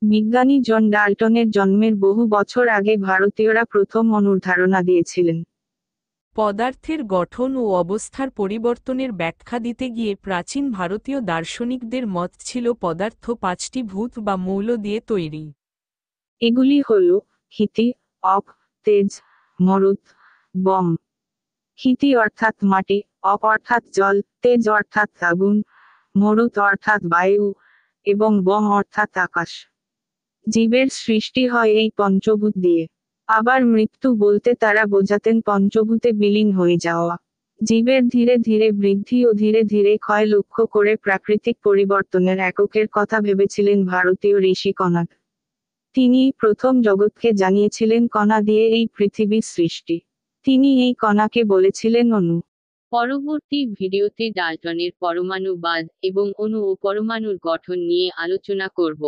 বিজ্ঞানী জন ডাল্টনের জন্মের বহু বছর আগে ভারতীয়রা প্রথম অণুর ধারণা দিয়েছিলেন। পদার্থের গঠন ও অবস্থার পরিবর্তনের ব্যাখ্যা দিতে গিয়ে প্রাচীন ভারতীয় দার্শনিকদের মত ছিল পদার্থ পাঁচটি ভূত বা মৌল দিয়ে তৈরি। এগুলি হল হিতি, অপ, তেজ, মরুত, বম। হিতি অর্থাৎ মাটি, অপ অর্থাৎ জল, তেজ অর্থাৎ আগুন, মরুত অর্থাৎ বায়ু এবং বম অর্থাৎ আকাশ। জীবের সৃষ্টি হয় এই পঞ্চভূত দিয়ে। আবার মৃত্যু বলতে তারা বোঝাতেন পঞ্চভূতে বিলীন হয়ে যাওয়া। জীবের ধীরে ধীরে বৃদ্ধি ও ধীরে ধীরে ক্ষয় লক্ষ্য করে প্রাকৃতিক পরিবর্তনের এককের কথা ভেবেছিলেন ভারতীয় ঋষি কণাদ। তিনিই প্রথম জগৎকে জানিয়েছিলেন কণা দিয়ে এই পৃথিবীর সৃষ্টি। তিনি এই কণাকে বলেছিলেন অণু। পরবর্তী ভিডিওতে ডাল্টনের পরমাণুবাদ এবং অণু ও পরমাণুর গঠন নিয়ে আলোচনা করব।